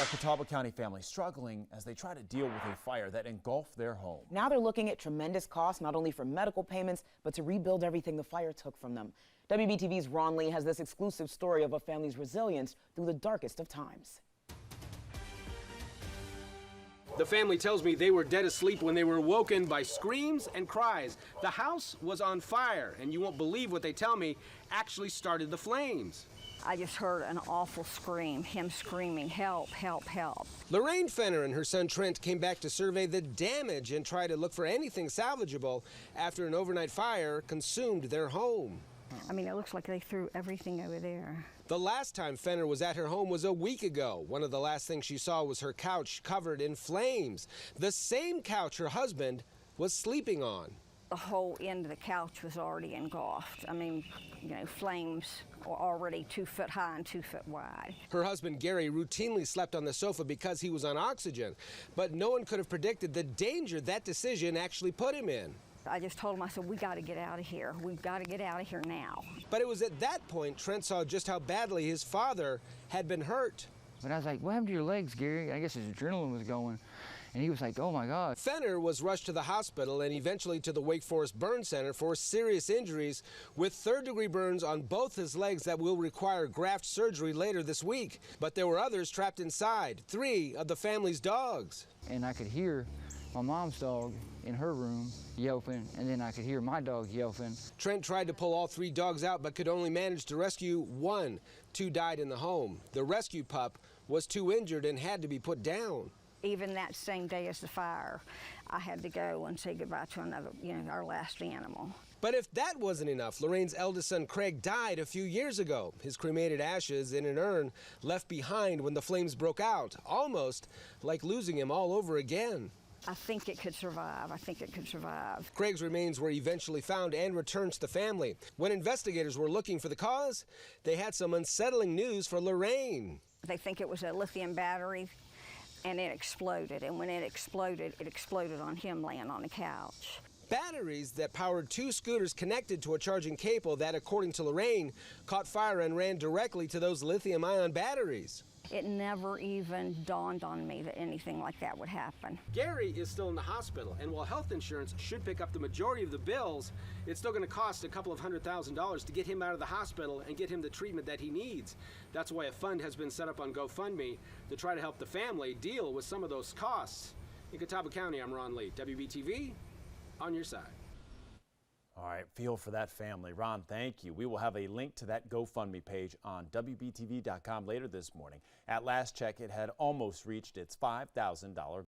Catawba County family struggling as they try to deal with a fire that engulfed their home. Now they're looking at tremendous costs, not only for medical payments, but to rebuild everything the fire took from them. WBTV's Ron Lee has this exclusive story of a family's resilience through the darkest of times. The family tells me they were dead asleep when they were woken by screams and cries. The house was on fire, and you won't believe what they tell me actually started the flames. I just heard an awful scream, him screaming, help, help, help. Lorraine Fenner and her son Trent came back to survey the damage and try to look for anything salvageable after an overnight fire consumed their home. I mean, it looks like they threw everything over there. The last time Fenner was at her home was a week ago. One of the last things she saw was her couch covered in flames. The same couch her husband was sleeping on. The whole end of the couch was already engulfed. I mean, you know, flames were already 2 foot high and 2 foot wide. Her husband Gary routinely slept on the sofa because he was on oxygen, but no one could have predicted the danger that decision actually put him in. I just told him, I said, we got to get out of here. We've got to get out of here now. But it was at that point Trent saw just how badly his father had been hurt. But I was like, what happened to your legs, Gary? I guess his adrenaline was going. And he was like, oh my God. Fenner was rushed to the hospital and eventually to the Wake Forest Burn Center for serious injuries with third-degree burns on both his legs that will require graft surgery later this week. But there were others trapped inside, 3 of the family's dogs. And I could hear my mom's dog in her room yelping, and then I could hear my dog yelping. Trent tried to pull all 3 dogs out but could only manage to rescue 1. 2 died in the home. The rescue pup was too injured and had to be put down. Even that same day as the fire, I had to go and say goodbye to another, our last animal. But if that wasn't enough, Lorraine's eldest son Craig died a few years ago. His cremated ashes in an urn left behind when the flames broke out, almost like losing him all over again. I think it could survive. I think it could survive. Craig's remains were eventually found and returned to the family. When investigators were looking for the cause, they had some unsettling news for Lorraine. They think it was a lithium battery, and it exploded. And when it exploded on him laying on the couch. Batteries that powered 2 scooters connected to a charging cable that, according to Lorraine, caught fire and ran directly to those lithium-ion batteries. It never even dawned on me that anything like that would happen. Gary is still in the hospital, and while health insurance should pick up the majority of the bills, it's still going to cost a couple of $100,000 to get him out of the hospital and get him the treatment that he needs. That's why a fund has been set up on GoFundMe to try to help the family deal with some of those costs. In Catawba County, I'm Ron Lee, WBTV, on your side. All right, feel for that family. Ron, thank you. We will have a link to that GoFundMe page on WBTV.com later this morning. At last check, it had almost reached its $5,000